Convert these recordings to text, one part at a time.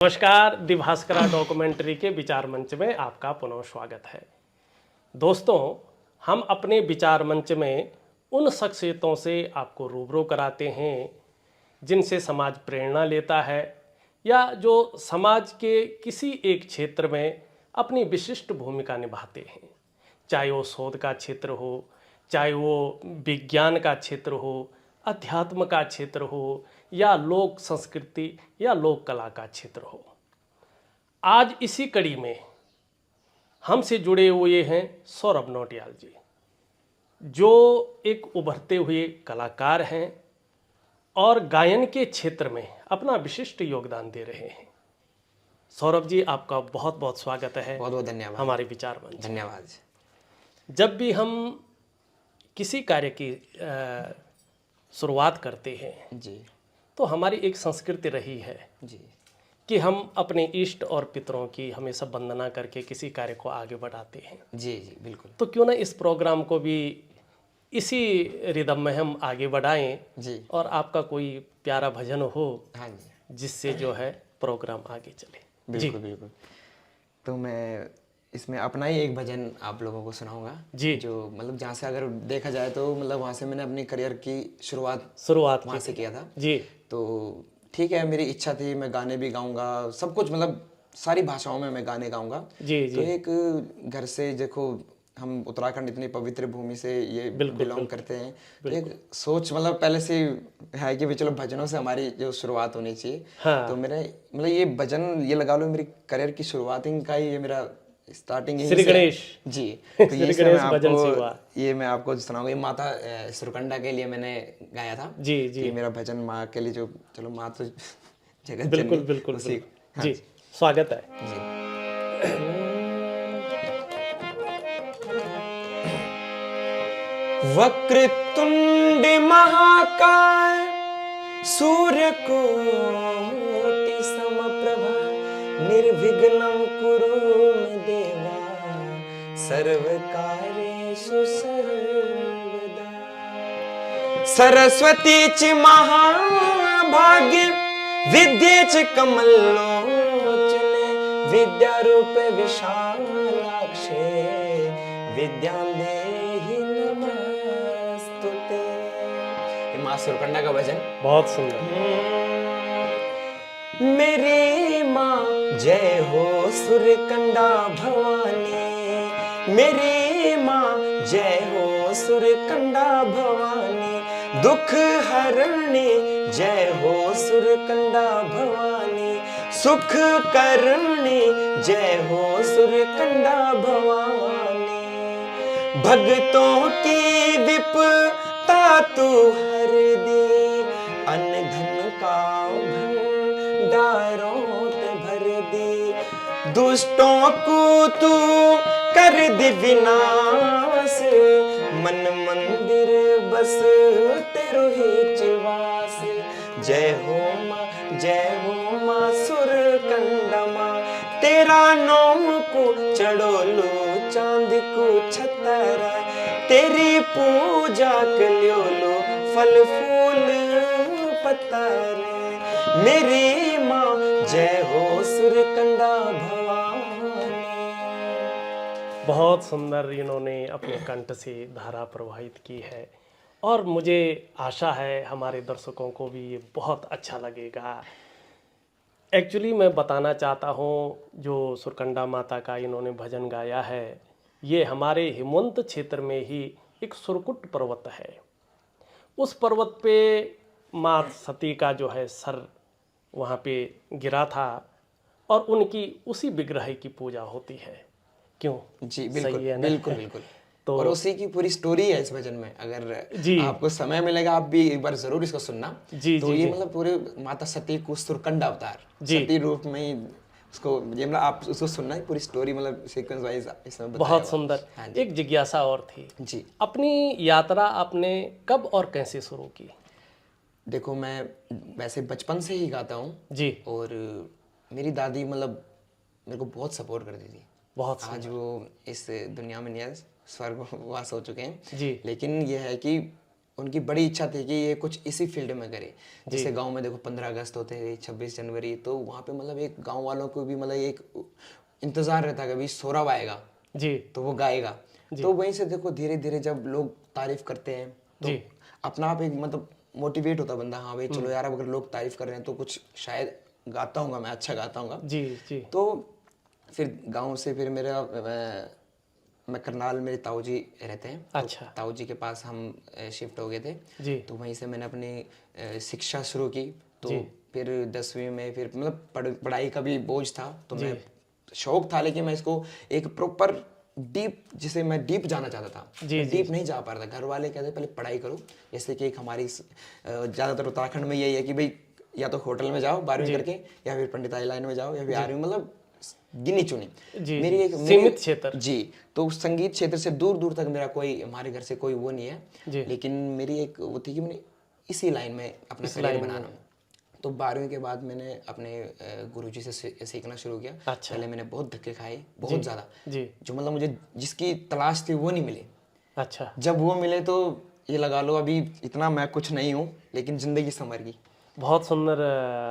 नमस्कार, दिभास्करा डॉक्यूमेंट्री के विचार मंच में आपका पुनः स्वागत है। दोस्तों, हम अपने विचार मंच में उन शख्सियतों से आपको रूबरू कराते हैं जिनसे समाज प्रेरणा लेता है या जो समाज के किसी एक क्षेत्र में अपनी विशिष्ट भूमिका निभाते हैं। चाहे वो शोध का क्षेत्र हो, चाहे वो विज्ञान का क्षेत्र हो, अध्यात्म का क्षेत्र हो या लोक संस्कृति या लोक कला का क्षेत्र हो। आज इसी कड़ी में हमसे जुड़े हुए हैं सौरभ नौटियाल जी, जो एक उभरते हुए कलाकार हैं और गायन के क्षेत्र में अपना विशिष्ट योगदान दे रहे हैं। सौरभ जी, आपका बहुत बहुत स्वागत है। बहुत बहुत धन्यवाद हमारे विचार मंच। धन्यवाद। जब भी हम किसी कार्य की शुरुआत करते हैं जी तो हमारी एक संस्कृति रही है जी कि हम अपने इष्ट और पितरों की हमेशा वंदना करके किसी कार्य को आगे बढ़ाते हैं। जी जी बिल्कुल। तो क्यों ना इस प्रोग्राम को भी इसी रिदम में हम आगे बढ़ाएं जी और आपका कोई प्यारा भजन हो हाँ जी जिससे जो है प्रोग्राम आगे चले। बिल्कुल बिल्कुल। तो मैं इसमें अपना ही एक भजन आप लोगों को सुनाऊंगा जी। जो मतलब जहाँ से अगर देखा जाए तो मतलब वहाँ से मैंने अपनी करियर की शुरुआत वहाँ से किया था। जी। तो ठीक है, मेरी इच्छा थी मैं गाने भी गाऊंगा, सब कुछ मतलब सारी भाषाओं में मैं गाने गाऊंगा। जी जी। तो एक घर से देखो, हम उत्तराखंड इतनी पवित्र भूमि से ये बिलोंग करते हैं, तो एक सोच मतलब पहले से है कि भी चलो भजनों से हमारी जो शुरुआत होनी चाहिए। हाँ। तो मेरे मतलब ये भजन ये लगा लो मेरी करियर की शुरुआत का ही ये मेरा स्टार्टिंग श्री गणेश जी। तो श्री गणेश भजन से हुआ। ये मैं आपको सुनाऊंगा। ये माता सुरकंडा के लिए मैंने गाया था। जी जी। ये मेरा भजन माँ के लिए, जो चलो माँ तो जगत बिल्कुल जननी, बिल्कुल उसी बिल्कुल। जी, स्वागत है जी। वक्रतुंड महाकाय सूर्य कोटि समप्रभा निर्विघ्नं कुरु मे देवा सर्वकार्येषु सर्वदा। सरस्वती च महाभाग्य विद्ये च कमलोचने विद्यारूपे विशालाक्षे विद्यां देहि नमस्तुते। ये माँ सुरकंडा का भजन। बहुत सुंदर। मेरी माँ जय हो सुरकंडा भवानी, मेरी माँ जय हो सुरकंडा भवानी, दुख हरणी जय हो सुरकंडा भवानी, सुख करणी जय हो सुरकंडा भवानी। भक्तों की विपदा तू हर दी, अन्न धन का भंडारों ते भर दी, दुष्टों को तू कर दे विनाश, मन मंदिर बस तेरो ही चिवास। जय हो माँ सुरकंडा माँ, तेरा नाम को चढ़ोलो चांद को छतरा, तेरी पूजा कलियो लो फल फूल पत्तर। मेरी माँ जय हो सुरकंडा भवानी। बहुत सुंदर इन्होंने अपने कंठ से धारा प्रवाहित की है और मुझे आशा है हमारे दर्शकों को भी ये बहुत अच्छा लगेगा। एक्चुअली मैं बताना चाहता हूँ, जो सुरकंडा माता का इन्होंने भजन गाया है, ये हमारे हिमवंत क्षेत्र में ही एक सुरकुट पर्वत है। उस पर्वत पे माँ सती का जो है सर वहाँ पे गिरा था और उनकी उसी विग्रह की पूजा होती है। क्यों? जी बिल्कुल। सही है ना? बिल्कुल बिल्कुल। तो और उसी की पूरी स्टोरी है इस भजन में। अगर जी आपको समय मिलेगा आप भी एक बार जरूर इसको सुनना। जी तो जी ये जी मतलब पूरे माता सती को सुरकंडा अवतार जी। सती रूप में ही उसको ये मतलब आप उसको सुनना है पूरी स्टोरी, मतलब सीक्वेंस वाइज इसमें बताया बहुत हुआ। सुंदर। हाँ जी। एक जिज्ञासा और थी, जी अपनी यात्रा आपने कब और कैसे शुरू की? देखो, मैं वैसे बचपन से ही गाता हूँ जी। और मेरी दादी मतलब मेरे को बहुत सपोर्ट करती थी। बहुत आज वो इस दुनिया में नहीं है, स्वर्गवास हो चुके हैं। जी लेकिन ये है कि उनकी बड़ी इच्छा थी कि ये कुछ इसी फील्ड में करे। जैसे गांव में देखो 15 अगस्त होते हैं, 26 जनवरी, तो वहाँ पे मतलब एक गांव वालों को भी मतलब एक इंतजार रहता है कि भाई सौरभ आएगा जी तो वो गाएगा। तो वहीं से देखो धीरे धीरे जब लोग तारीफ करते हैं तो जी अपना आप एक मतलब मोटिवेट होता बंदा, हाँ भाई चलो यार अगर लोग तारीफ कर रहे हैं तो कुछ शायद गाता हूँ मैं, अच्छा गाता हूँ। जी जी तो फिर गांव से फिर मेरा मैं करनाल, मेरे ताऊ जी रहते हैं, तो अच्छा ताऊ जी के पास हम शिफ्ट हो गए थे। जी तो वहीं से मैंने अपनी शिक्षा शुरू की। तो फिर 10वीं में फिर मतलब पढ़ाई का भी बोझ था, तो मैं शौक था लेकिन मैं इसको एक प्रॉपर डीप, जिसे मैं डीप जाना चाहता था, मैं डीप नहीं जा पा रहा था। घर वाले कहते पहले पढ़ाई करो। जैसे कि एक हमारी ज़्यादातर उत्तराखंड में यही है कि भाई या तो होटल में जाओ 12वीं करके, या फिर पंडिताई लाइन में जाओ, या फिर 8वीं, मतलब गिनी चुनी। जी मेरी एक सीमित क्षेत्र। जी, तो संगीत क्षेत्र से दूर दूर तक मेरा कोई, हमारे घर से कोई वो नहीं है, लेकिन मेरी एक वो थी कि मैंने इसी लाइन में अपना करियर बनाना। तो 12वीं के बाद मैंने अपने गुरुजी से सीखना शुरू किया। अच्छा। पहले मैंने बहुत धक्के खाए, बहुत ज़्यादा, जी जो मतलब मुझे जिसकी तलाश थी वो नहीं मिली। अच्छा जब वो मिले तो ये लगा लो अभी इतना मैं कुछ नहीं हूँ, लेकिन ज़िंदगी संवर गई। बहुत सुंदर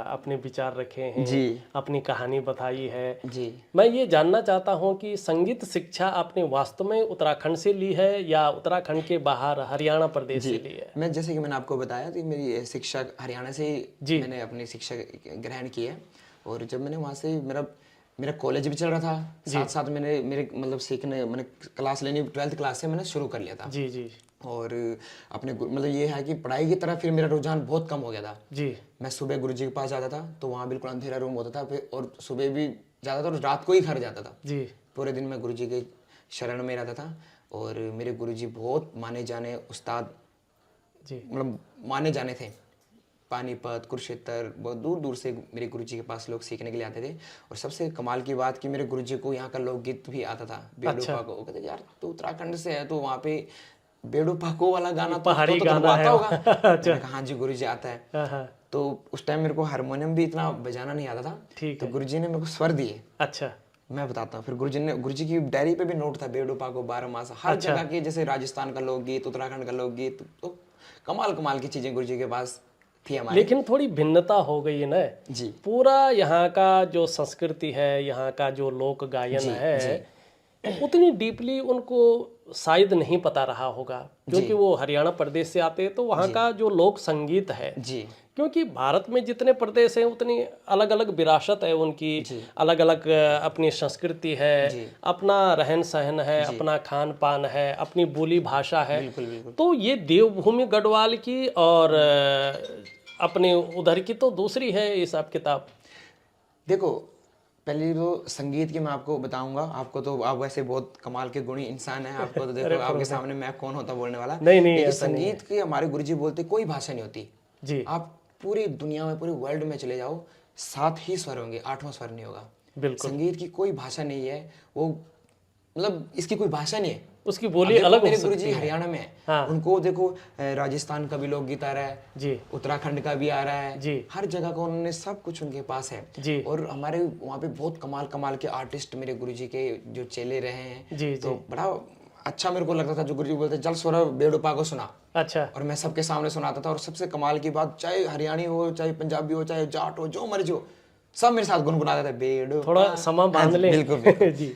अपने विचार रखे हैं जी अपनी कहानी बताई है। जी। मैं ये जानना चाहता हूँ कि संगीत शिक्षा आपने वास्तव में उत्तराखंड से ली है या उत्तराखंड के बाहर हरियाणा प्रदेश से ली है? मैं जैसे कि मैंने आपको बताया कि मेरी शिक्षा हरियाणा से जी। मैंने अपनी शिक्षा ग्रहण की है। और जब मैंने वहाँ से मेरा मेरा कॉलेज भी चल रहा था, साथ साथ मैंने मेरे मतलब सीखने, मैंने क्लास लेनी 12th क्लास से मैंने शुरू कर लिया था। जी जी और अपने मतलब ये है कि पढ़ाई की तरफ फिर मेरा रुझान बहुत कम हो गया था। जी मैं सुबह गुरुजी के पास जाता था तो वहाँ बिल्कुल अंधेरा रूम होता था, फिर और सुबह भी जाता था और रात को ही घर जाता था। जी पूरे दिन मैं गुरुजी के शरण में रहता था। और मेरे गुरुजी बहुत माने जाने उस्ताद, जी मतलब माने जाने थे। पानीपत, कुरुक्षेत्र, बहुत दूर दूर से मेरे गुरुजी के पास लोग सीखने के लिए आते थे। और सबसे कमाल की बात कि मेरे गुरुजी को यहाँ का लोकगीत भी आता था, बेडूपा को। कहते यार तू उत्तराखंड से है तो वहाँ पे बेडूपा को वाला गाना पहाड़ी तो गाना आता है। होगा। अच्छा। मैंने कहा हाँ जी गुरुजी आता है। हाँ हाँ तो उस टाइम मेरे को हारमोनियम भी इतना बजाना नहीं आता था। ठीक तो है। गुरुजी ने मेरे को स्वर दिए। अच्छा मैं बताता हूँ। फिर गुरुजी की डायरी पे भी नोट था बेडूपा को 12 मास, हर जगह के, जैसे राजस्थान का लोकगीत, उत्तराखंड का लोकगीत, तो कमाल कमाल की चीजें गुरुजी के पास थी हमारे। लेकिन थोड़ी भिन्नता हो गई है ना। जी पूरा यहाँ का जो संस्कृति है, यहाँ का जो लोक गायन है, उतनी डीपली उनको शायद नहीं पता रहा होगा, क्योंकि वो हरियाणा प्रदेश से आते हैं। तो वहाँ का जो लोक संगीत है, जी क्योंकि भारत में जितने प्रदेश हैं उतनी अलग अलग विरासत है उनकी, अलग अलग अपनी संस्कृति है, अपना रहन सहन है, अपना खान पान है, अपनी बोली भाषा है। बिल्कुल बिल्कुल। तो ये देवभूमि गढ़वाल की और अपने उधर की तो दूसरी है हिसाब किताब। देखो पहले तो संगीत की मैं आपको बताऊंगा। आपको तो, आप वैसे बहुत कमाल के गुणी इंसान हैं, आपको तो देखो आपके सामने मैं कौन होता बोलने वाला। नहीं लेकिन संगीत की हमारे गुरुजी बोलते कोई भाषा नहीं होती। जी आप पूरी दुनिया में, पूरे वर्ल्ड में चले जाओ, 7 ही स्वर होंगे, 8वां स्वर नहीं होगा। बिल्कुल। संगीत की कोई भाषा नहीं है, वो मतलब इसकी कोई भाषा नहीं है, उसकी बोली अलग मेरे हो गुरुजी सकती है। हरियाणा में है। हाँ। उनको देखो राजस्थान का भी लोकगीत आ रहा है जी उत्तराखंड का भी आ रहा है जी हर जगह का उन्होंने सब कुछ उनके पास है जी और हमारे वहाँ पे बहुत कमाल कमाल के आर्टिस्ट मेरे गुरुजी के जो चेले रहे हैं जी तो बड़ा अच्छा मेरे को लगता था जो गुरुजी बोलते चल सौरभ बेडूपा को सुना अच्छा और मैं सबके सामने सुनाता था और सबसे कमाल की बात चाहे हरियाणी हो चाहे पंजाबी हो चाहे जाट हो जो मर्जी हो सब मेरे साथ गुनगुनाते थे बेडूपा थोड़ा समा बांध ले बिल्कुल जी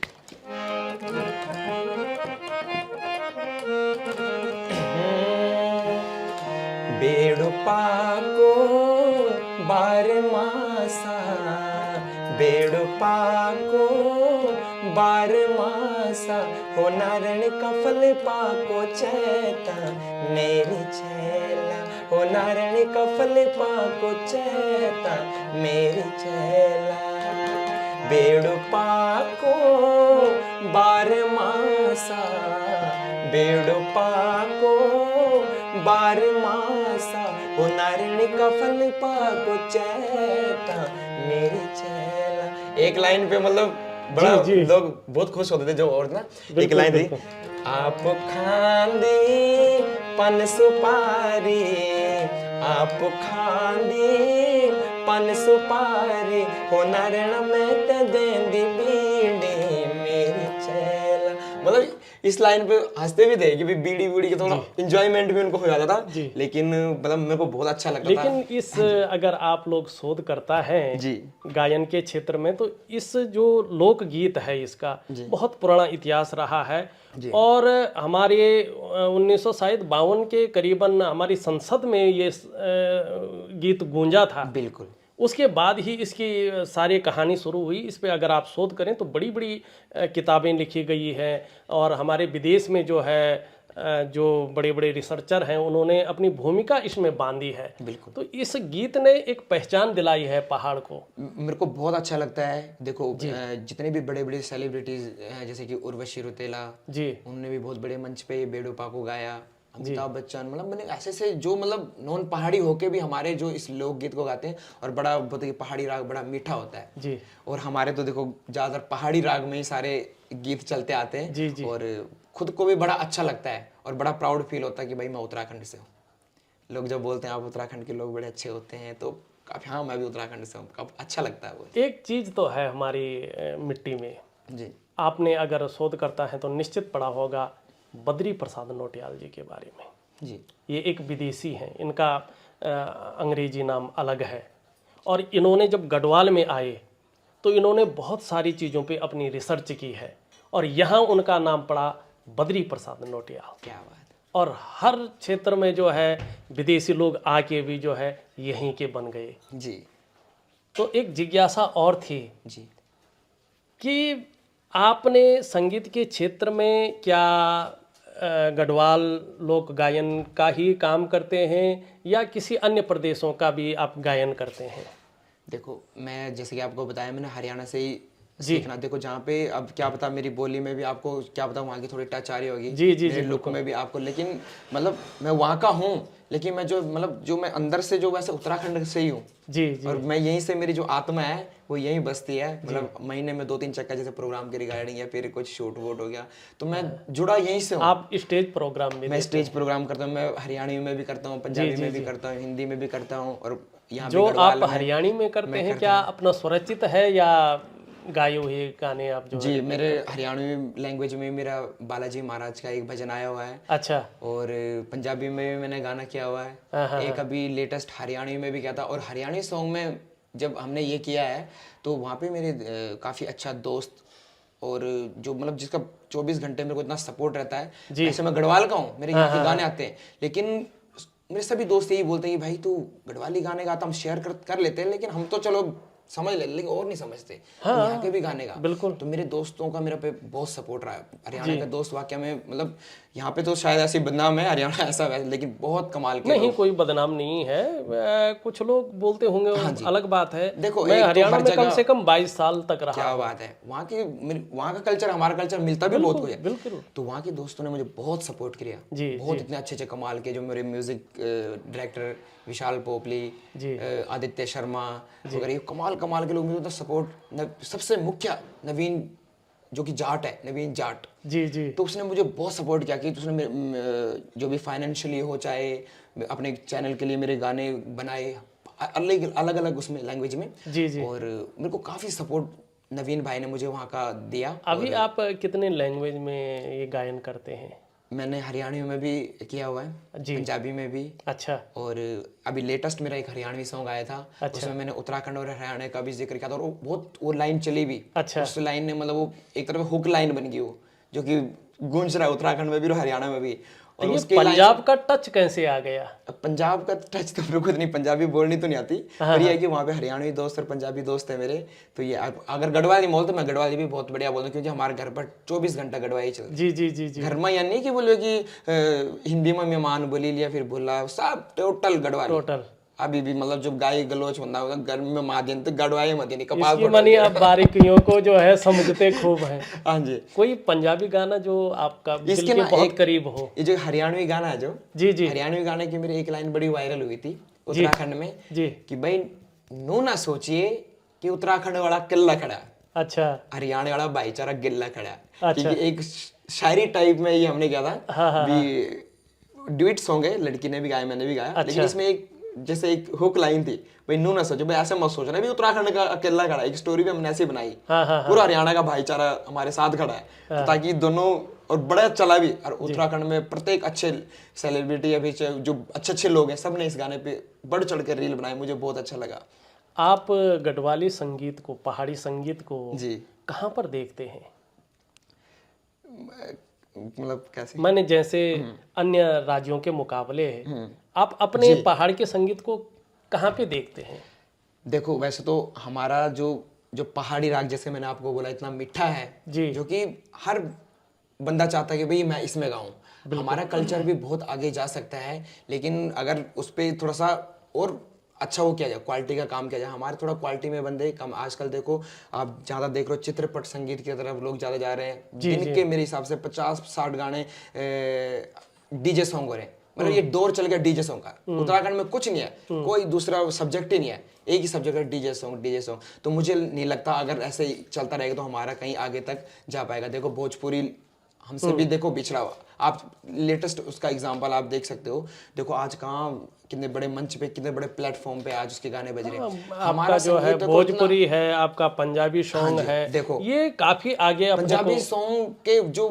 बेडूपा को बारमासा बेडूपा को बारमासा हो नारण कफल पाको चैता मेरी छैला हो नारण कफल पाको चैता मेरी छैला बेडूपा को बारमासा बेडूपा को बारमासा हो नारण कफल पाको चैता मेरी छैला। एक लाइन पे मतलब बड़ा लोग बहुत खुश होते थे जो और ना एक लाइन थी आप खांदी पन सुपारी आप खांदी पन सुपारी हो नारण में ते देंदी बीड़ी मेरी छैला। मतलब इस लाइन पे हंसते भी थे कि भाई बीड़ी बीड़ी के थोड़ा इंजॉयमेंट भी उनको हो जाता था, लेकिन मतलब मेरे को बहुत अच्छा लगता था। लेकिन इस अगर आप लोग शोध करता है जी गायन के क्षेत्र में, तो इस जो लोकगीत है इसका बहुत पुराना इतिहास रहा है। और हमारे 1952 के करीबन हमारी संसद में ये गीत गूंजा था। बिल्कुल। उसके बाद ही इसकी सारी कहानी शुरू हुई। इस पे अगर आप शोध करें तो बड़ी बड़ी किताबें लिखी गई हैं, और हमारे विदेश में जो है जो बड़े बड़े रिसर्चर हैं उन्होंने अपनी भूमिका इसमें बांधी है। बिल्कुल। तो इस गीत ने एक पहचान दिलाई है पहाड़ को। मेरे को बहुत अच्छा लगता है। देखो जितने भी बड़े बड़े सेलिब्रिटीज हैं जैसे कि उर्वशी रौतेला जी, उन्होंने भी बहुत बड़े मंच पे बेडूपा को गाया। अमिताभ बच्चन, मतलब मैंने ऐसे से जो मतलब नॉन पहाड़ी होके भी हमारे जो इस लोकगीत को गाते हैं, और बड़ा बोलते हैं कि पहाड़ी राग बड़ा मीठा होता है जी, और हमारे तो देखो ज्यादातर पहाड़ी राग में ही सारे गीत चलते आते हैं। जी, जी। और खुद को भी बड़ा अच्छा लगता है और बड़ा प्राउड फील होता है कि भाई मैं उत्तराखंड से हूँ। लोग जब बोलते हैं आप उत्तराखंड के लोग बड़े अच्छे होते हैं, तो काफी, हाँ मैं भी उत्तराखंड से हूँ, काफी अच्छा लगता है वो। एक चीज़ तो है हमारी मिट्टी में। जी आपने अगर शोध करता है तो निश्चित पढ़ा होगा बद्री प्रसाद नौटियाल जी के बारे में। जी ये एक विदेशी हैं, इनका अंग्रेजी नाम अलग है, और इन्होंने जब गढ़वाल में आए तो इन्होंने बहुत सारी चीज़ों पे अपनी रिसर्च की है, और यहाँ उनका नाम पड़ा बद्री प्रसाद नौटियाल। क्या बात है। और हर क्षेत्र में जो है विदेशी लोग आके भी जो है यहीं के बन गए। जी तो एक जिज्ञासा और थी जी कि आपने संगीत के क्षेत्र में क्या गढ़वाल लोक गायन का ही काम करते हैं या किसी अन्य प्रदेशों का भी आप गायन करते हैं? देखो मैं जैसे कि आपको बताया मैंने हरियाणा से ही सीखना। देखो जहाँ पे अब क्या पता मेरी बोली में भी आपको क्या पता वहाँ की थोड़ी टच आ रही होगी, जी जी मेरे जी, लुक में भी आपको, लेकिन मतलब मैं वहाँ का हूँ, लेकिन मैं जो मतलब जो मैं अंदर से जो वैसे उत्तराखंड से ही हूँ। जी जी और मैं यहीं से, मेरी जो आत्मा है वो यहीं बसती है। मतलब महीने में 2-3 चक्कर जैसे प्रोग्राम के रिगार्डिंग या फिर कुछ शूट वूट हो गया तो मैं जुड़ा यहीं से हूँ। आप स्टेज प्रोग्राम में मैं स्टेज प्रोग्राम करता हूँ, मैं हरियाणवी में भी करता हूँ, पंजाबी में भी करता हूँ, हिंदी में भी करता हूँ, और यहाँ जो भी गढ़वाल आप में। हरियाणी में करते हैं क्या अपना स्वरचित है या गाए हुए गाने आप जो जी मेरे हरियाणवी लैंग्वेज में मेरा बालाजी महाराज का एक भजन आया हुआ है, अच्छा, और पंजाबी में भी मैंने गाना किया हुआ है, एक अभी लेटेस्ट हरियाणवी में भी किया था। और हरियाणवी सॉन्ग में जब हमने ये किया है तो वहाँ पे मेरे काफ़ी अच्छा दोस्त और जो मतलब जिसका 24 घंटे मेरे को इतना सपोर्ट रहता है। ऐसे मैं गढ़वाल का हूँ, मेरे यहाँ के गाने आते हैं, लेकिन मेरे सभी दोस्त यही बोलते हैं कि भाई तू गढ़वाली गाने गाता, हम शेयर कर लेते हैं, लेकिन हम तो चलो समझ ले, लेकिन और नहीं समझते यहाँ के भी गाने का। बिल्कुल। तो मेरे दोस्तों का मेरे पे बहुत सपोर्ट रहा है। हरियाणा का दोस्त वाकई में, मतलब यहाँ पे तो शायद ऐसी बदनाम है हरियाणा ऐसा वैसा, लेकिन बहुत कमाल के नहीं कोई बदनाम नहीं है। कुछ लोग बोलते होंगे, अलग बात है। देखो मैं एक तो हरियाणा हर में कम जगह- से कम 22 साल तक रहा। क्या बात है। वहाँ का कल्चर हमारा कल्चर मिलता भी बहुत कुछ है। बिल्कुल। तो वहाँ के दोस्तों ने मुझे बहुत सपोर्ट किया, जी, बहुत इतने अच्छे अच्छे कमाल के, जो मेरे म्यूजिक डायरेक्टर विशाल पोपली, आदित्य शर्मा वगैरह, ये कमाल कमाल के लोग मुझे सपोर्ट। सबसे मुख्य नवीन जो कि जाट है, नवीन जाट, जी जी, तो उसने मुझे बहुत सपोर्ट किया कि उसने जो भी फाइनेंशियली हो, चाहे अपने चैनल के लिए मेरे गाने बनाए अलग अलग अलग उसमें लैंग्वेज में। जी जी। और मेरे को काफ़ी सपोर्ट नवीन भाई ने मुझे वहाँ का दिया। अभी आप कितने लैंग्वेज में ये गायन करते हैं? मैंने हरियाणवी में भी किया हुआ है, पंजाबी में भी। अच्छा। और अभी लेटेस्ट मेरा एक हरियाणवी सॉन्ग आया था। अच्छा। उसमें मैंने उत्तराखंड और हरियाणा का भी जिक्र किया था, और वो बहुत वो लाइन चली भी। अच्छा। उस लाइन ने मतलब वो एक तरह हुक लाइन बन गई वो, जो कि गूंज रहा है उत्तराखंड में भी और हरियाणा में भी। और ये उसके पंजाब का टच कैसे आ गया? पंजाब का टच तो मेरे को नहीं, पंजाबी बोलनी तो नहीं आती, पर ये है कि वहाँ पे हरियाणवी दोस्त और पंजाबी दोस्त है मेरे। तो ये अगर गढ़वाली बोल तो मैं गढ़वाली भी बहुत बढ़िया बोलूँ, क्योंकि हमारे घर पर 24 घंटा गढ़वाली चलती। जी जी जी जी। घर में या नहीं कि बोलो कि हिंदी में मेहमान बोली लिया फिर बोला, सब टोटल गढ़वाली। टोटल अभी भी मतलब जब गाय गलोच होता है गर्मी में माध्यम तो गढ़वाई मत नहीं कपाल इसकी मानी आप बारीकियों को जो है समझते खूब हैं। हाँ जी। कोई पंजाबी गाना जो आपका दिल इसके के ना बहुत एक- करीब हो? ये जो हरियाणवी गाना है जो, जी जी हरियाणवी गाने की मेरी एक लाइन बड़ी वायरल हुई थी उत्तराखंड में, जी। कि भाई नू ना सोचिए कि उत्तराखंड वाला किला खड़ा है, अच्छा। हरियाणा वाला भाईचारा गिल्ला खड़ा है। अच्छा। क्योंकि एक शायरी टाइप में ये हमने किया था भी, ड्यूट सॉन्ग है, लड़की ने भी गाया मैंने भी गाया। लेकिन इसमें एक जैसे एक हुक लाइन थी, भाई नू ना सोचो, भाई ऐसे मत सोचना भी उत्तराखंड का अकेला खड़ा है। एक स्टोरी भी हमने ऐसी बनाई, पूरा हरियाणा का भाईचारा हमारे साथ खड़ा है, तो ताकि दोनों और बड़ा चला भी। और उत्तराखंड में प्रत्येक अच्छे सेलिब्रिटी अभी जो अच्छे अच्छे लोग हैं सब ने इस गाने पे बढ़ चढ़ के रील बनाई, मुझे बहुत अच्छा लगा। आप गढ़वाली संगीत को, पहाड़ी संगीत को जी। कहाँ पर देखते हैं? मतलब कैसे? मैंने जैसे अन्य राज्यों के मुकाबले आप अपने पहाड़ के संगीत को कहाँ पे देखते हैं? देखो वैसे तो हमारा जो जो पहाड़ी राग, जैसे मैंने आपको बोला, इतना मीठा है जी। जो कि हर बंदा चाहता है कि भाई मैं इसमें गाऊं। हमारा कल्चर भी बहुत आगे जा सकता है, लेकिन अगर उस पर थोड़ा सा और अच्छा वो किया जाए, क्वालिटी का काम किया जाए। हमारे थोड़ा क्वालिटी में बंदे कम आजकल। देखो आप ज़्यादा देख रहे हो चित्रपट संगीत की तरफ लोग ज़्यादा जा रहे हैं। दिन के मेरे हिसाब से 50-60 गाने डीजे सॉन्ग हो रहे हैं। मतलब ये दौर चल गया डीजे सॉन्ग का। उत्तराखंड में कुछ नहीं है, कोई दूसरा सब्जेक्ट ही नहीं है, एक ही सब्जेक्ट है डीजे सॉन्ग, डीजे सॉन्ग। तो मुझे नहीं लगता अगर ऐसे ही चलता रहेगा तो हमारा कहीं आगे तक जा पाएगा। देखो भोजपुरी हमसे भी देखो बिछड़ा हुआ। आप लेटेस्ट उसका एग्जांपल आप देख सकते हो। देखो आज कहाँ कितने बड़े मंच पे, कितने बड़े प्लेटफॉर्म पे आज उसके गाने बज रहे हैं। आपका जो है भोजपुरी है, आपका पंजाबी सॉन्ग है, देखो ये काफी आगे अपने पंजाबी सॉन्ग के जो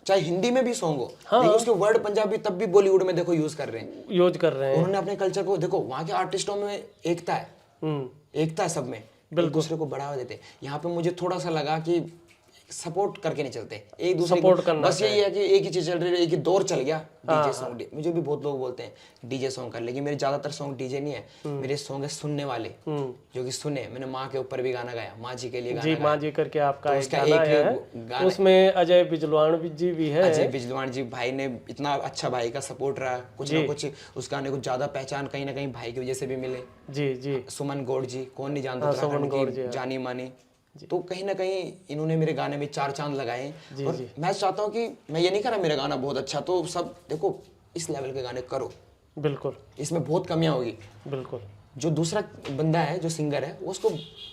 चाहे हिंदी में भी सॉन्ग हो, लेकिन उसके वर्ड पंजाबी तब भी बॉलीवुड में देखो यूज कर रहे हैं, यूज कर रहे हैं। उन्होंने अपने कल्चर को, देखो वहाँ के आर्टिस्टों में एकता है, एकता है सब में, एक दूसरे को बढ़ावा देते। यहाँ पे मुझे थोड़ा सा लगा कि सपोर्ट करके नहीं चलते एक दूसरे सपोर्ट को, करना बस यही है कि एक ही चीज चल रही है, एक ही दौर चल गया डीजे सॉन्ग। मुझे भी बहुत लोग बोलते हैं डीजे सॉन्ग कर, लेकिन मेरे ज्यादातर सॉन्ग डीजे नहीं है, मेरे सॉन्ग है सुनने वाले, जो कि सुने। मैंने माँ के ऊपर भी गाना गाया, माँ जी के लिए गाना जी, माँ जी करके आपका तो एक उसका गाना एक है, उसमें अजय बिजलवाण जी भी है। अजय बिजलवाण जी भाई ने इतना अच्छा, भाई का सपोर्ट रहा, कुछ ना कुछ उस गाने को ज्यादा पहचान कहीं ना कहीं भाई की वजह से भी मिले। जी जी। सुमन गौड़ जी, कौन नहीं जानता उत्तराखंड की जानी मानी। तो कहीं ना कहीं इन्होंने मेरे गाने में 4 चांद लगाए। और मैं चाहता हूँ कि मैं ये नहीं कह रहा मेरा गाना बहुत अच्छा, तो सब देखो इस लेवल के गाने करो, बिल्कुल, इसमें बहुत कमियां होगी। बिल्कुल। जो दूसरा बंदा है, जो सिंगर है, वो उसको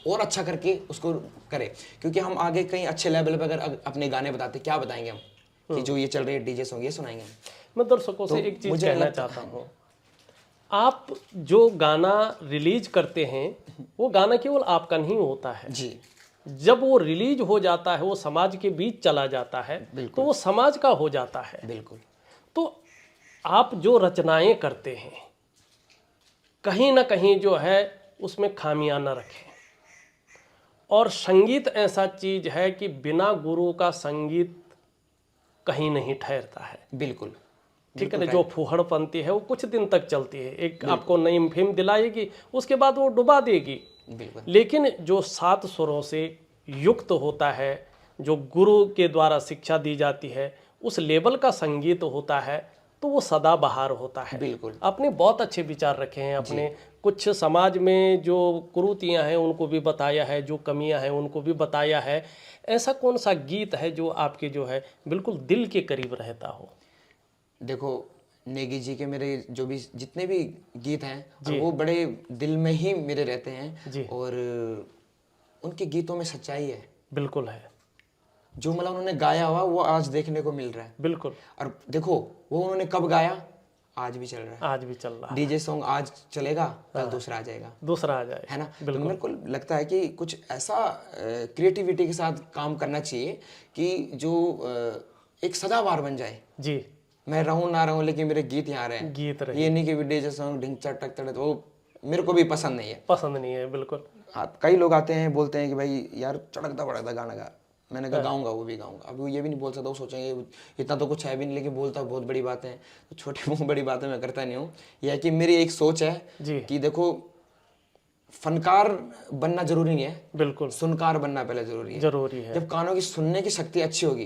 और अच्छा करके उसको करे, क्योंकि हम आगे कहीं अच्छे लेवल पे अगर अपने गाने बताते, क्या बताएंगे हम कि जो ये चल रही है डीजे सॉन्ग, ये सुनाएंगे हम। मैं दर्शकों से एक चीज कहना चाहता हूँ, आप जो गाना रिलीज करते हैं वो गाना केवल आपका नहीं होता है जी। जब वो रिलीज हो जाता है, वो समाज के बीच चला जाता है, तो वो समाज का हो जाता है। बिल्कुल। तो आप जो रचनाएं करते हैं कहीं ना कहीं जो है उसमें खामियां न रखें। और संगीत ऐसा चीज है कि बिना गुरु का संगीत कहीं नहीं ठहरता है। बिल्कुल। ठीक है ना, जो फूहड़पंती है वो कुछ दिन तक चलती है, एक आपको नई फेम दिलाएगी, उसके बाद वो डुबा देगी। बिल्कुल। लेकिन जो 7 सुरों से युक्त होता है, जो गुरु के द्वारा शिक्षा दी जाती है, उस लेवल का संगीत होता है, तो वो सदाबहार होता है। बिल्कुल। आपने बहुत अच्छे विचार रखे हैं, अपने कुछ समाज में जो कुरीतियां हैं उनको भी बताया है, जो कमियां हैं उनको भी बताया है। ऐसा कौन सा गीत है जो आपके जो है बिल्कुल दिल के करीब रहता हो? देखो नेगी जी के मेरे जो भी जितने भी गीत हैं वो बड़े दिल में ही मेरे रहते हैं, और उनके गीतों में सच्चाई है। बिल्कुल है। जो मतलब उन्होंने गाया हुआ वो आज देखने को मिल रहा है। बिल्कुल। और देखो वो उन्होंने कब गाया, आज भी चल रहा है, आज भी चल रहा है। डीजे सॉन्ग आज चलेगा, कल दूसरा आ जाएगा, दूसरा आ जाएगा, है ना। तो मेरे को लगता है कि कुछ ऐसा क्रिएटिविटी के साथ काम करना चाहिए कि जो एक सदाबहार बन जाए। जी। मैं रहूं ना रहूं, लेकिन मेरे गीत यहाँ रहे, गीत रहे। ये नहीं कि डीजे सॉन्ग ढिंग चटक तड़क, वो मेरे को भी पसंद नहीं है, पसंद नहीं है। बिल्कुल। हाँ, कई लोग आते हैं बोलते हैं कि भाई यार चटकता बड़कता गाना गा, मैंने कहा गाऊंगा, वो भी गाऊंगा। अब ये भी नहीं बोल सकता, वो सोचेंगे इतना तो कुछ है भी नहीं, लेकिन बोलता बहुत बड़ी बातें हैं। तो छोटी बड़ी बातें मैं करता नहीं हूँ। यह है कि मेरी एक सोच है कि देखो फनकार बनना जरूरी नहीं है, बिल्कुल, सुनकार बनना पहले जरूरी है। जरूरी है। जब कानों की सुनने की शक्ति अच्छी होगी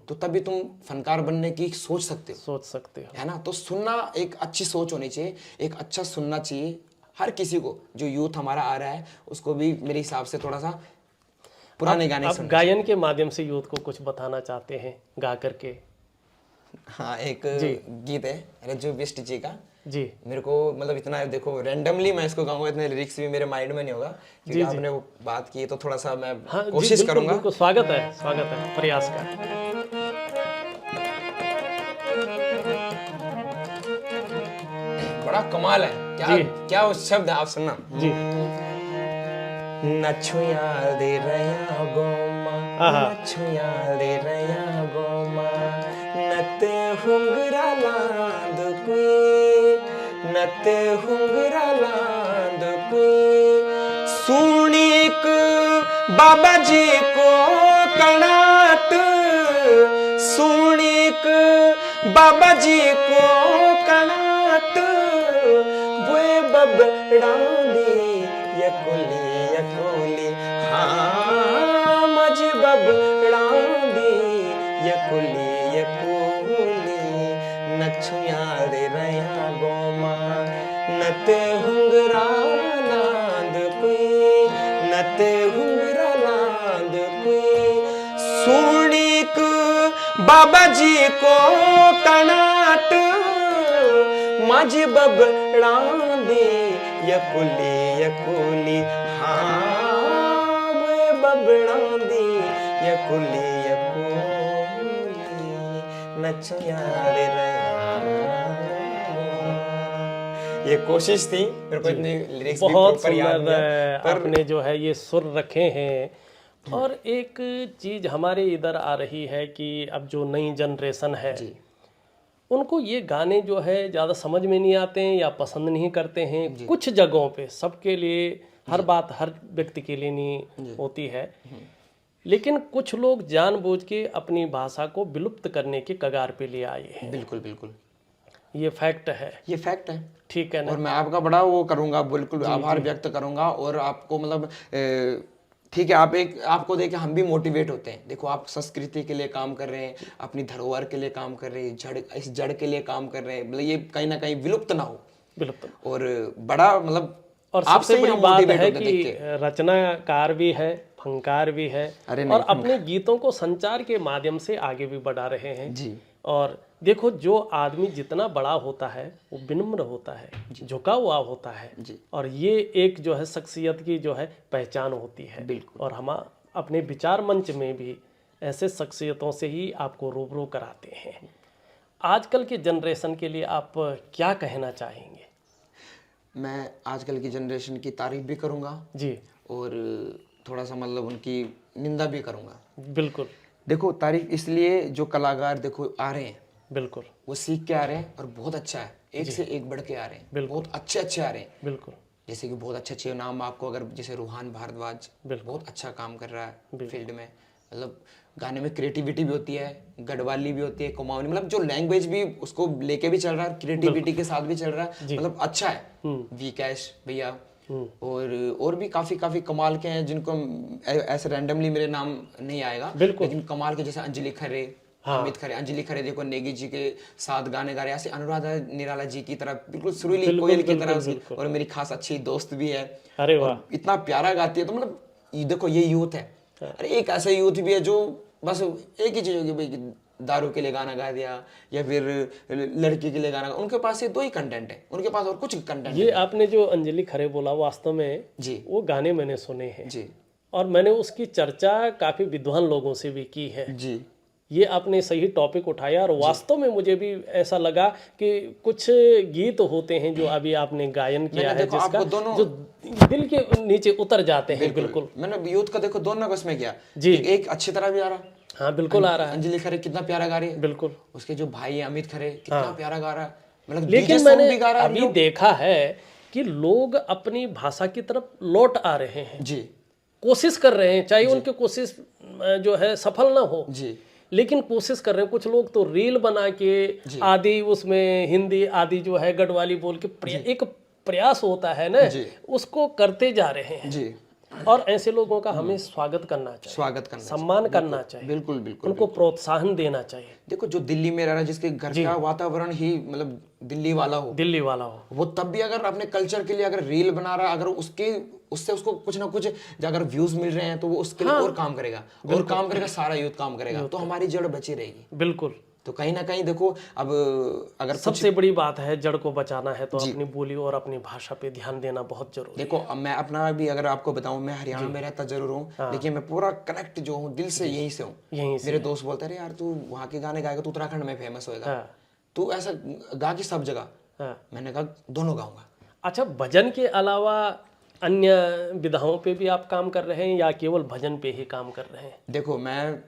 तो तभी तुम फनकार बनने की सोच सकते हो, सोच सकते हो, है ना। तो सुनना एक अच्छी सोच होनी चाहिए, एक अच्छा सुनना चाहिए हर किसी को। जो यूथ हमारा आ रहा है उसको भी मेरे हिसाब से थोड़ा सा पुराने गाने आप गायन के माध्यम से यूथ को कुछ बताना चाहते हैं गा करके? हाँ, एक गीत है रज्जू बिष्ट जी का। जी। मेरे को मतलब इतना, देखो रैंडमली मैं इसको गाऊंगा, इतने लिरिक्स भी मेरे माइंड में नहीं होगा, क्योंकि आपने वो बात की तो थोड़ा सा मैं कोशिश करूंगा। बिल्कुल, स्वागत है प्रयास का। बड़ा कमाल है, क्या वो शब्द है, आप सुनना जी। नछु याद दे रया गोमा, नछु याद दे रया गोमा, नत हुंगरा लांद कोई सुनीक बाबा जी को कणात सुनीक बाबा जी को कणात वे बबड़ांदी यकुली हाँ मज बबड़ांदी यकुली नछु याद रया गोमा नत हुंगरा लांद कोई नत हुंगरा लांद कोई सुनीक बाबा जी को कणाट मज बबड़ांदी यकुली हाँ वे बबड़ांदी यकुली नचो याद ये कोशिश थी मेरे को इतने लिरिक्स भी बहुत प्रॉपर याद नहीं है, सुंदर आपने जो है ये सुर रखे हैं। और एक चीज हमारे इधर आ रही है कि अब जो नई जनरेशन है जी उनको ये गाने जो है ज़्यादा समझ में नहीं आते हैं या पसंद नहीं करते हैं। कुछ जगहों पे सबके लिए हर बात हर व्यक्ति के लिए नहीं होती है, लेकिन कुछ लोग जानबूझ के अपनी भाषा को विलुप्त करने के कगार पे ले आए हैं। बिल्कुल बिल्कुल ये फैक्ट है, ये फैक्ट है। ठीक है ना। और मैं आपका बड़ा वो करूंगा, बिल्कुल आभार व्यक्त करूंगा और आपको मतलब ठीक है, आपको देख के हम भी मोटिवेट होते हैं। देखो आप संस्कृति के लिए काम कर रहे हैं, अपनी धरोहर के लिए काम कर रहे हैं, इस जड़ के लिए काम कर रहे हैं, मतलब ये कहीं ना कहीं विलुप्त ना हो। बिल्कुल। और बड़ा मतलब और सबसे बड़ी बात है कि रचनाकार भी है, फंकार भी है और अपने गीतों को संचार के माध्यम से आगे भी बढ़ा रहे हैं जी। और देखो जो आदमी जितना बड़ा होता है वो विनम्र होता है, झुका हुआ होता है जी। और ये एक जो है शख्सियत की जो है पहचान होती है। बिल्कुल। और हम अपने विचार मंच में भी ऐसे शख्सियतों से ही आपको रूबरू कराते हैं। आजकल के जनरेशन के लिए आप क्या कहना चाहेंगे? मैं आजकल की जनरेशन की तारीफ भी करूंगा जी और थोड़ा सा मतलब उनकी निंदा भी करूंगा। बिल्कुल। देखो तारीफ इसलिए जो कलाकार देखो आ रहे हैं, बिल्कुल वो सीख के आ रहे हैं और बहुत अच्छा है, एक से एक बढ़ के आ रहे हैं, बहुत अच्छे अच्छे आ रहे हैं। बिल्कुल। जैसे कि बहुत अच्छे अच्छे नाम आपको अगर जैसे रूहान भारद्वाज बहुत अच्छा काम कर रहा है फील्ड में, मतलब गाने में क्रिएटिविटी भी होती है, गढ़वाली भी होती है, कुमाऊनी, मतलब जो लैंग्वेज भी उसको लेके भी चल रहा है, क्रिएटिविटी के साथ भी चल रहा है, मतलब अच्छा है। वी कैश भैया और भी काफी कमाल के हैं जिनको ऐसे रैंडमली मेरे नाम नहीं आएगा, लेकिन कमाल के जैसे अंजलि खरे, अमित खरे। अंजलि खरे देखो नेगी जी के साथ गाने गा रहे हैं, ऐसे अनुराधा निराला जी की तरह बिल्कुल सुरीली कोयल की तरह उसकी, और मेरी खास अच्छी दोस्त भी है। अरे वाह, इतना प्यारा गाती है। तो मतलब देखो ये यूथ है। अरे एक ऐसा यूथ भी है जो बस एक ही चीज होगी भाई, दारू के लिए गाना गा दिया या फिर लड़की के लिए गाना, उनके पास ये दो ही कंटेंट है, उनके पास और कुछ कंटेंट। ये आपने जो अंजलि खरे बोला वास्तव में जी वो गाने मैंने सुने हैं जी, और मैंने उसकी चर्चा काफी विद्वान लोगों से भी की है जी। ये आपने सही टॉपिक उठाया और वास्तव में मुझे भी ऐसा लगा कि कुछ गीत होते हैं जो अभी आपने गायन किया है जिसका जो दिल के नीचे उतर जाते हैं। बिल्कुल। मैंने यूथ का देखो दोनों को इसमें किया जी, एक अच्छी तरह भी आ रहा। हाँ बिल्कुल आ रहा है। अंजलि खरे कितना प्यारा गा रही है, बिल्कुल। उसके जो भाई है अमित खरे कितना प्यारा गा रहा है, मतलब लेकिन मैंने अभी देखा है कि लोग अपनी भाषा की तरफ लौट आ रहे हैं जी, कोशिश कर रहे हैं, चाहे उनकी कोशिश जो है सफल ना हो जी, लेकिन कोशिश कर रहे हैं। कुछ लोग तो रील बना के आदि उसमें हिंदी आदि जो है गढ़वाली बोल के एक प्रयास होता है ना, उसको करते जा रहे हैं जी। और ऐसे लोगों का हमें स्वागत करना चाहिए, स्वागत करना, सम्मान करना चाहिए, बिल्कुल बिल्कुल, उनको प्रोत्साहन देना चाहिए। देखो जो दिल्ली में रह रहा है, जिसके घर का वातावरण ही मतलब दिल्ली वाला हो, वो तब भी अगर अपने कल्चर के लिए अगर रील बना रहा है, अगर उससे उसको कुछ ना कुछ अगर व्यूज मिल रहे हैं तो वो उसके लिए और काम करेगा, और काम करेगा, सारा यूथ काम करेगा, तो हमारी जड़ बची रहेगी। बिल्कुल। तो कहीं ना कहीं देखो अब अगर सबसे बड़ी बात है जड़ को बचाना है तो अपनी बोली और अपनी भाषा पे ध्यान देना बहुत जरूरी है। देखो अब मैं अपना भी अगर आपको बताऊं, मैं हरियाणा में रहता जरूर हूँ, लेकिन मैं पूरा कनेक्ट जो हूँ दिल से यहीं से हूँ। मेरे दोस्त बोलते हैं यार तू वहाँ के गाने गाएगा तो उत्तराखंड में फेमस होएगा, तू ऐसा गा की सब जगह। मैंने कहा दोनों गाऊंगा। अच्छा, भजन के अलावा अन्य विधाओं पे भी आप काम कर रहे हैं या केवल भजन पे ही काम कर रहे हैं? देखो मैं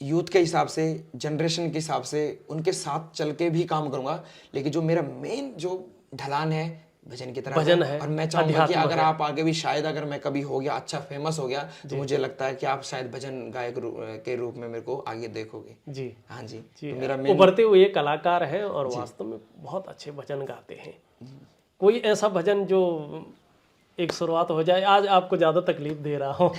यूथ के हिसाब से, जनरेशन के हिसाब से उनके साथ चल के भी काम करूंगा, लेकिन जो मेरा मेन जो ढलान है भजन की तरफ भजन है, और मैं चाहूंगा कि अध्यात्म अगर है। आप आगे भी शायद अगर मैं कभी हो गया अच्छा फेमस हो गया तो मुझे लगता है कि आप शायद भजन गायक के रूप में मेरे को आगे देखोगे। जी हाँ जी, जी, तो मेरा उभरते हुए कलाकार हैं और वास्तव में बहुत अच्छे भजन गाते हैं। कोई ऐसा भजन जो एक शुरुआत हो जाए, आज आपको ज्यादा तकलीफ दे रहा हूँ।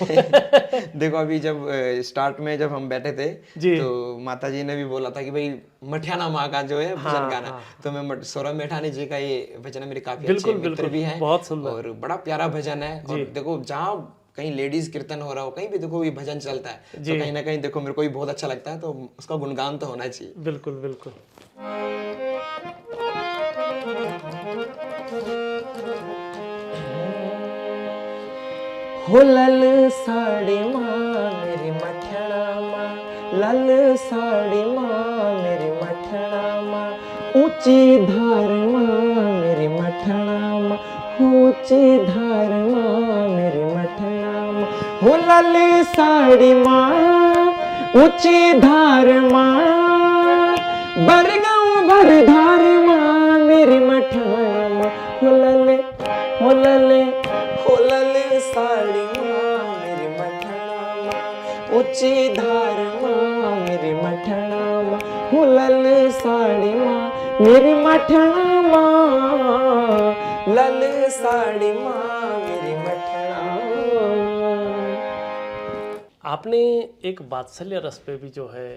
देखो अभी जब स्टार्ट में जब हम बैठे थे जी। तो माता जी ने भी बोला था कि भाई मठियाना माँ का जो है भजन गाना, तो मैं सौरभ मैठानी जी का ये भजन है, मेरे काफी अच्छे मित्र भी हैं बहुत सुंदर। और बड़ा प्यारा भजन है। और देखो जहाँ कहीं लेडीज कीर्तन हो रहा हो कहीं भी देखो ये भजन चलता है तो कहीं ना कहीं देखो मेरे को भी बहुत अच्छा लगता है, तो उसका गुणगान तो होना चाहिए। बिल्कुल बिल्कुल। हो लल साड़ी माँ मेरी मठड़ा माँ, लल साड़ी माँ मेरी मठड़ा माँ, ऊंची धार माँ मेरी मठड़ा माँ, ऊंची धार माँ मेरी मठड़ा माँ। हो लल साड़ी माँ ऊंची धार माँ, बरगांव भरधार माँ मेरी मठड़ा माँ। हो लल साड़ी माँ मेरी मठड़ा माँ, ऊंची धार माँ मेरी मठड़ा माँ। हो लल साड़ी माँ मेरी मठड़ा माँ, लल साड़ी माँ मेरी मठड़ा माँ। आपने एक वात्सल्य रस पे भी जो है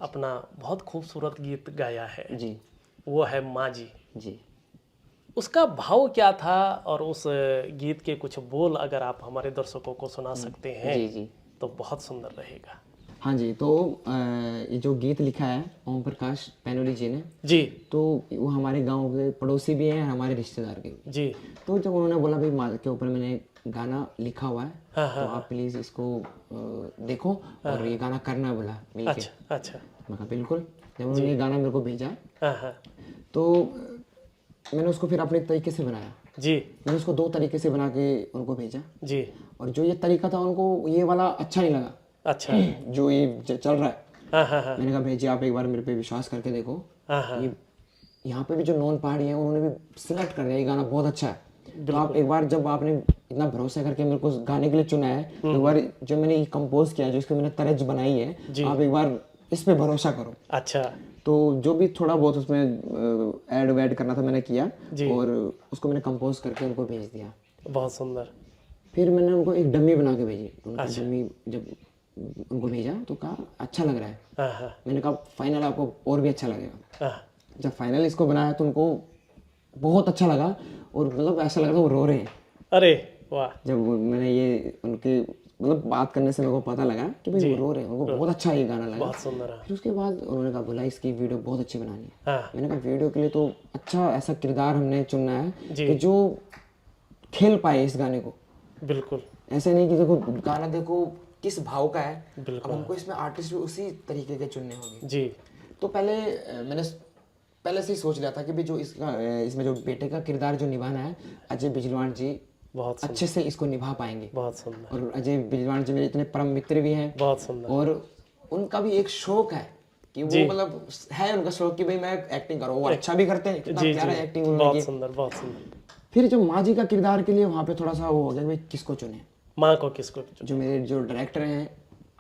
अपना बहुत खूबसूरत गीत गाया है, जी वो है माँ जी। जी उसका भाव क्या था और उस गीत के कुछ बोल अगर आप हमारे दर्शकों को सुना सकते हैं जी जी तो बहुत सुंदर रहेगा। हाँ जी, तो ये जो गीत लिखा है ओम प्रकाश पैनोली जी ने, जी तो वो हमारे गांव के पड़ोसी भी हैं, हमारे रिश्तेदार के भी। जी। तो जब उन्होंने बोला भाई माँ के ऊपर मैंने गाना लिखा हुआ है, तो आप प्लीज़ इसको देखो और ये गाना करना बोला मिलके। अच्छा अच्छा। मैं कहा बिल्कुल। जब उन्होंने ये गाना मेरे को भेजा हाँ हाँ। तो मैंने उसको फिर अपने तरीके से बनाया। जी मैंने उसको 2 तरीके से बना के उनको भेजा, जी। और जो ये तरीका था उनको ये वाला अच्छा नहीं लगा, अच्छा। जो ये चल रहा है। हाँ हाँ हाँ मैंने कहा भेजिए आप एक बार मेरे पे विश्वास करके देखो। हाँ हाँ। ये यहाँ पे भी जो नॉन पहाड़ी है उन्होंने भी सिलेक्ट कर लिया ये गाना बहुत अच्छा है। तो आप एक बार जब आपने इतना भरोसा करके मेरे को गाने के लिए चुना है, तो एक बार जो मैंने ये कंपोज किया है, जो इसको मैंने तरज बनाई है, आप एक बार इस पे भरोसा करो। अच्छा। तो जो भी थोड़ा बहुत उसमें ऐड वैड करना था मैंने किया और उसको मैंने कंपोज करके उनको भेज दिया। बहुत सुंदर। फिर मैंने उनको एक डमी बना के भेजी। उनको डमी जब उनको भेजा तो कहा अच्छा लग रहा है। हाँ हाँ मैंने कहा फाइनल आपको और भी अच्छा लगेगा। हाँ। जब फाइनल इसको बनाया तो उनको बहुत अच्छा लगा और मतलब ऐसा लग रहा था वो रो रहे हैं। अरे वाह। जब मैंने ये उनके मतलब बात करने से मेरे को पता लगा कि भाई वो रो रहे हैं, उनको बहुत अच्छा ये गाना लगा। बहुत सुंदर है। फिर उसके बाद उन्होंने कहा बोला इसकी वीडियो बहुत अच्छी बनानी है। हाँ मैंने कहा वीडियो के लिए तो अच्छा ऐसा किरदार हमने चुनना है कि जो खेल पाए इस गाने को। बिल्कुल। ऐसे नहीं कि देखो गाना देखो किस भाव का है, बिल्कुल। अब हमको इसमें आर्टिस्ट भी उसी तरीके के चुनने होंगे। जी तो पहले मैंने पहले से ही सोच लिया था कि भाई जो इसमें जो बेटे का किरदार जो निभाना है अजय बिजलवान जी बहुत अच्छे से इसको निभा पाएंगे। बहुत सुंदर। और अजय बिजलवान जी मेरे इतने परम मित्र भी हैं बहुत सुंदर। और उनका भी एक शौक है कि वो मतलब है उनका शौक कि भाई मैं एक्टिंग करूँ। वो अच्छा भी करते हैं, कितना प्यारा एक्टिंग उन्होंने की। बहुत सुंदर बहुत सुंदर। फिर जो माँ जी का किरदार के लिए वहाँ पे थोड़ा सा वो हो गया भाई किसको चुने। माँ को किसको? जो मेरे जो डायरेक्टर हैं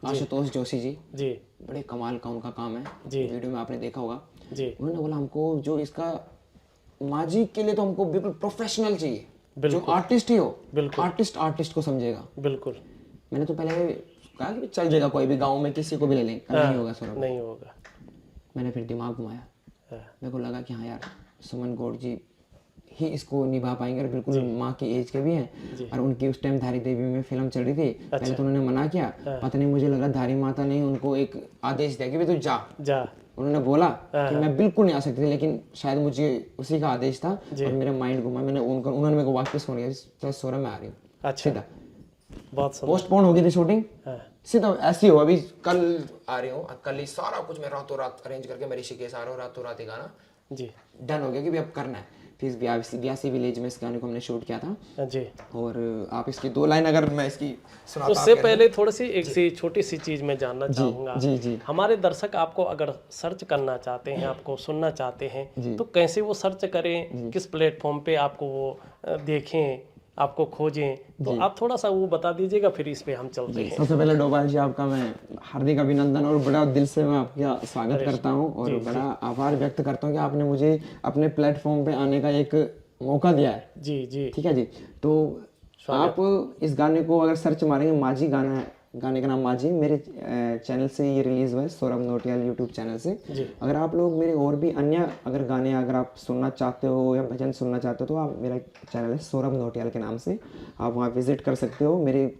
आशुतोष जोशी जी, जी बड़े कमाल का उनका काम है। वीडियो में आपने देखा होगा। जी। उन्होंने बोला हमको जो इसका माँ जी के लिए तो हमको बिल्कुल प्रोफेशनल चाहिए, जो आर्टिस्ट ही हो। आर्टिस्ट को समझेगा। बिल्कुल। मैंने तो पहले कहा कि चल जाएगा कोई भी गांव में किसी को भी ले लें, नहीं होगा सौरभ। नहीं होगा। मैंने फिर दिमाग घुमाया, मेरे को लगा कि हाँ यार सुमन गौड़ जी ही इसको निभा पाएंगे और बिल्कुल माँ की एज के भी हैं। और उनकी उस टाइम धारी देवी में फिल्म चल रही थी। पहले तो उन्होंने मना किया, पता नहीं मुझे लगा धारी माता ने उनको एक आदेश दिया कि भाई तू जा। उन्होंने बोला कि मैं बिल्कुल नहीं आ सकती थी, लेकिन शायद मुझे उसी का आदेश था और मेरा माइंड घुमा। मैंने उन्होंने मेरे को वापस फोन किया, सौरभ मैं आ रही हूँ। अच्छा। सीधा बहुत सुंदर। पोस्टपोन हो गई थी शूटिंग, सीधा ऐसी हो अभी कल आ रही हूँ, कल ही सारा कुछ मैं रातों रात अरेंज करके मैं ऋषिकेश आ रहा हूँ, रातों रात ही गाना जी डन हो गया कि भी अब करना है। फिर ब्यासी विलेज में इस गाने को हमने शूट किया था। जी। और आप इसकी 2 लाइन अगर मैं इसकी सुनाता उससे पहले थोड़ी सी एक सी छोटी सी चीज मैं जानना चाहूंगा। जी जी हमारे दर्शक आपको अगर सर्च करना चाहते हैं, आपको सुनना चाहते हैं, तो कैसे वो सर्च करें, किस प्लेटफॉर्म पे आपको वो देखें, आपको खोजें, तो आप थोड़ा सा वो बता दीजिएगा, फिर इस पे हम चलते हैं। सबसे पहले डोभाल जी आपका मैं हार्दिक अभिनंदन और बड़ा दिल से मैं आपका स्वागत करता हूं और बड़ा आभार व्यक्त करता हूं कि आपने मुझे अपने प्लेटफॉर्म पे आने का एक मौका दिया है। जी जी। ठीक है जी। तो आप इस गाने को अगर सर्च मारेंगे, माझी गाना है, गाने का नाम माझी, मेरे चैनल से ये रिलीज हुआ है, सौरभ नोटियाल यूट्यूब चैनल से। अगर आप लोग मेरे और भी अन्य अगर गाने अगर आप सुनना चाहते हो या भजन सुनना चाहते हो तो आप, मेरा चैनल है सौरभ नोटियाल के नाम से, आप वहाँ विजिट कर सकते हो। मेरे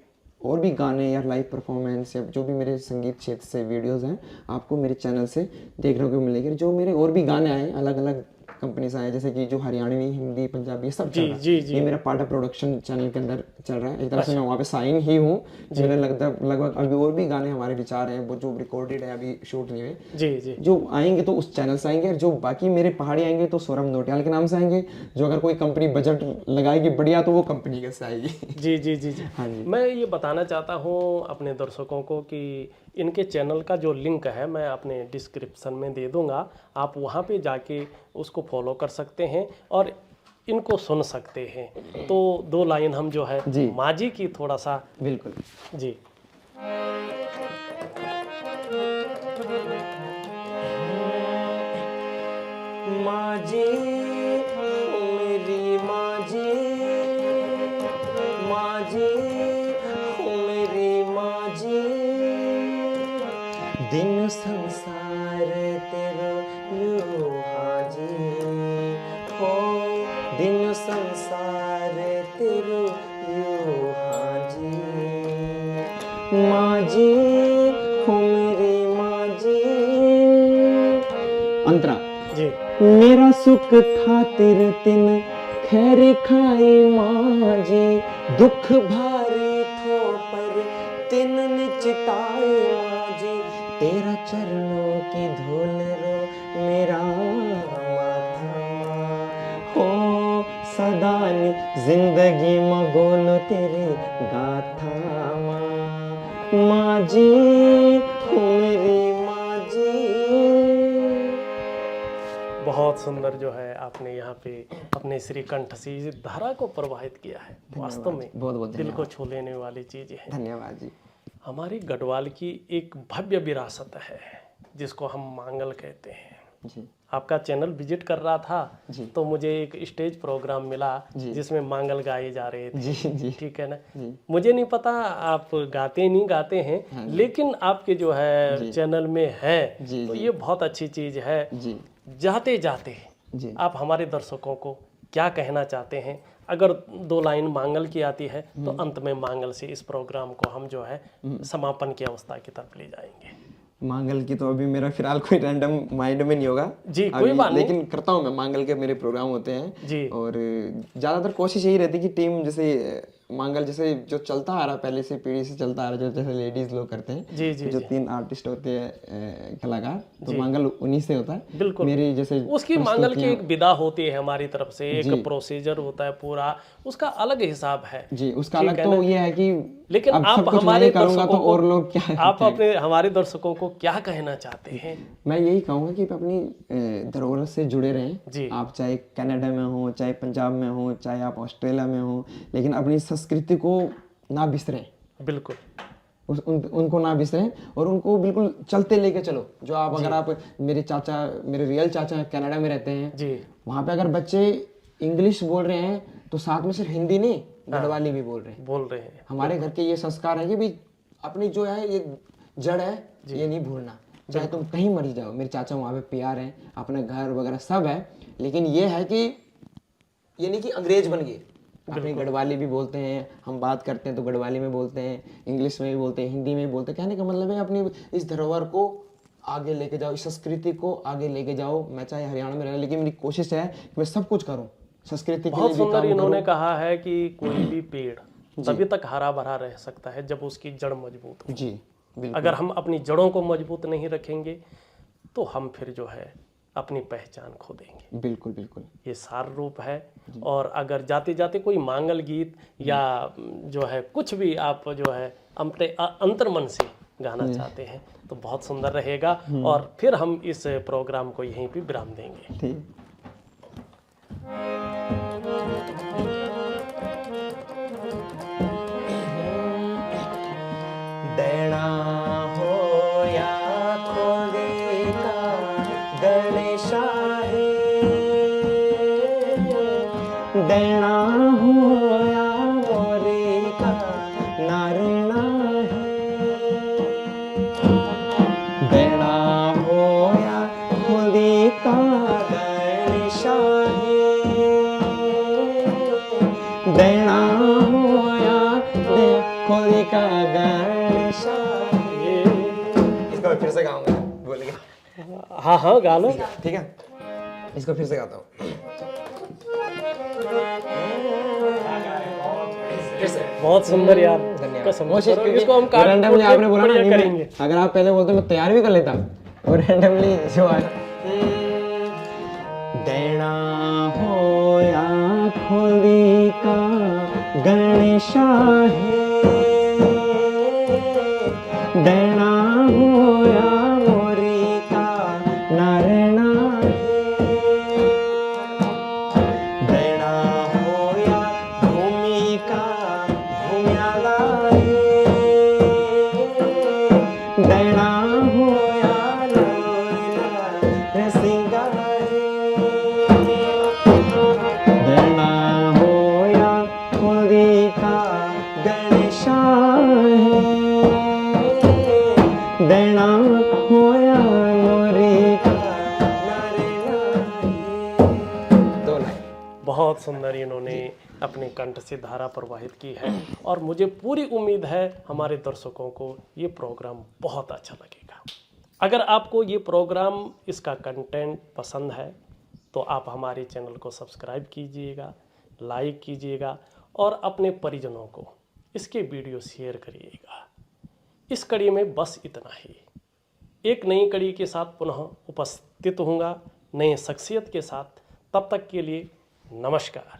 और भी गाने या लाइव परफॉर्मेंस या जो भी मेरे संगीत क्षेत्र से वीडियोस हैं आपको मेरे चैनल से देखने को मिलेंगे। जो मेरे और भी गाने आए अलग अलग कंपनी से आए, जैसे कि जो हरियाणवी, हिंदी, पंजाबी सब चल रहा है, ये मेरा पार्ट प्रोडक्शन चैनल के अंदर चल रहा है। एक तरह से मैं वहाँ पे साइन ही हूँ। मेरे लगभग अभी और भी गाने हमारे विचार हैं वो जो रिकॉर्डेड है, अभी शूट नहीं हुए, जी जी, जो आएंगे तो उस चैनल से आएंगे, और जो बाकी मेरे पहाड़ी आएंगे तो सौरभ नोटियाल के नाम से आएंगे। जो अगर कोई कंपनी बजट लगाएगी बढ़िया तो वो कंपनी के से आएगी। जी जी जी जी। हाँ जी। मैं ये बताना चाहता हूँ अपने दर्शकों को कि इनके चैनल का जो लिंक है मैं अपने डिस्क्रिप्शन में दे दूंगा, आप वहाँ पे जाके उसको फॉलो कर सकते हैं और इनको सुन सकते हैं। तो 2 लाइन हम जो है माझी की थोड़ा सा। बिल्कुल जी। माझी मेरी माझी, माझी मेरी माझी, दिन संसार तेरो यो हाजी हो, दिन संसार तेरो यो हाजी, माझी हो मेरी माझी। अंतरा जी। मेरा सुख खातिर तिन खैर खाई माझी, दुख भारी थो पर तिन निचताए माझी, तेरा चरणों की धूल रो मेरा माथा हो, सदा जिंदगी मगोलो तेरे गाथा माझी हो मेरी माझी। बहुत सुंदर जो है आपने यहाँ पे अपने श्री कंठ से इस धारा को प्रवाहित किया है, वास्तव में बहुत बहुत दिल को छू लेने वाली चीज है। धन्यवाद जी। हमारी गढ़वाल की एक भव्य विरासत है जिसको हम मांगल कहते हैं। जी। आपका चैनल विजिट कर रहा था तो मुझे एक स्टेज प्रोग्राम मिला जिसमें मांगल गाए जा रहे थे। जी। ठीक है ना। मुझे नहीं पता आप नहीं गाते हैं, लेकिन आपके जो है चैनल में है, तो ये बहुत अच्छी चीज है। जाते जाते आप हमारे दर्शकों को क्या कहना चाहते हैं? अगर 2 लाइन मांगल की आती है तो अंत में मांगल से इस प्रोग्राम को हम जो है समापन की अवस्था की तरफ ले जाएंगे। मांगल की तो अभी मेरा फिलहाल कोई रैंडम माइंड में नहीं होगा जी, कोई बात नहीं, लेकिन करता हूँ मैं। मांगल के मेरे प्रोग्राम होते हैं जी, और ज़्यादातर कोशिश यही रहती है कि टीम, जैसे मांगल जैसे जो चलता आ रहा पहले से पीढ़ी से चलता आ रहा, जो जैसे लेडीज लोग करते हैं, जी जी, जो 3 आर्टिस्ट होते हैं कलाकार, तो मांगल उन्हीं से होता है। बिल्कुल। मेरी जैसे उसकी मांगल की एक विदा होती है हमारी तरफ से, एक प्रोसीजर होता है पूरा, उसका अलग हिसाब है जी। उसका अलग तो ये है कि लेकिन अब आप सब कुछ हमारे मैं करूंगा दर्शकों तो को, और लोग क्या आप अपने हमारे दर्शकों को क्या कहना चाहते हैं? मैं यही कहूँगा कि अपनी धरोहर से जुड़े रहें। आप चाहे कनाडा में हो, चाहे पंजाब में हो, चाहे आप ऑस्ट्रेलिया में हो, लेकिन अपनी संस्कृति को ना बिसरें। बिल्कुल। उनको ना बिसरें और उनको बिल्कुल चलते लेके चलो। जो आप अगर आप मेरे रियल चाचा कनाडा में रहते हैं जी, वहाँ पे अगर बच्चे इंग्लिश बोल रहे हैं तो साथ में सिर्फ हिंदी नहीं, गढ़वाली भी बोल रहे हैं। हमारे घर के ये संस्कार है कि भाई अपनी जो है ये जड़ है ये नहीं भूलना, चाहे तुम कहीं मर जाओ। मेरे चाचा वहाँ पे प्यार है, अपना घर वगैरह सब है, लेकिन ये है कि ये नहीं कि अंग्रेज बन गए। अपनी गढ़वाली भी बोलते हैं, हम बात करते हैं तो गढ़वाली में बोलते हैं, इंग्लिश में भी बोलते हैं, हिंदी में भी बोलते हैं। कहने का मतलब है अपनी इस धरोहर को आगे लेके जाओ, इस संस्कृति को आगे लेके जाओ। मैं चाहे हरियाणा में रहना, लेकिन मेरी कोशिश है कि मैं सब कुछ करूँ संस्कृति के लिए। बहुत सुंदर इन्होंने कहा है कि कोई भी पेड़ तभी तक हरा भरा रह सकता है जब उसकी जड़ मजबूत हो। जी बिल्कुल। अगर हम अपनी जड़ों को मजबूत नहीं रखेंगे तो हम फिर जो है अपनी पहचान खो देंगे। बिल्कुल बिल्कुल। ये सार रूप है। और अगर जाते जाते कोई मांगल गीत या जो है कुछ भी आप जो है अपने अंतर्मन से गाना चाहते हैं तो बहुत सुंदर रहेगा। और फिर हम इस प्रोग्राम को यहीं पे विराम देंगे। ठीक। देना हो या खोले का गणेशा है, देना हो या मोरे का नारायणा है, देना हो या खोले का गणेशा है, देना हो या खोले का गणेशा है। इसको फिर से गाऊंगा, बोलेगा। हाँ हाँ गा लो। ठीक है, इसको फिर से गाता हूँ। फिर से। बहुत सुंदर यार। धन्यवाद। कसम वो से चीज़ करो, इसको हम काट रैंडमली आपने बोला ना, बढ़िया नहीं, करेंगे। अगर आप पहले बोलते मैं तैयार भी कर लेता, और रैंडमली जो आया देना हो या खोली का गणेशा है, देना हो या मोरी का नारायणा है, देना हो या भूमि का भूम्याला है, देना हो या लोला सिंगा है, देना हो या खोली का गणेशा है, देना हो या मोरी का नारायणा है। दो लाइन। बहुत सुंदर इन्होंने अपने कंठ से धारा प्रवाहित की है। और मुझे पूरी उम्मीद है हमारे दर्शकों को ये प्रोग्राम बहुत अच्छा लगेगा। अगर आपको ये प्रोग्राम, इसका कंटेंट पसंद है तो आप हमारे चैनल को सब्सक्राइब कीजिएगा, लाइक कीजिएगा और अपने परिजनों को इसके वीडियो शेयर करिएगा। इस कड़ी में बस इतना ही। एक नई कड़ी के साथ पुनः उपस्थित होऊंगा, नए शख्सियत के साथ। तब तक के लिए नमस्कार।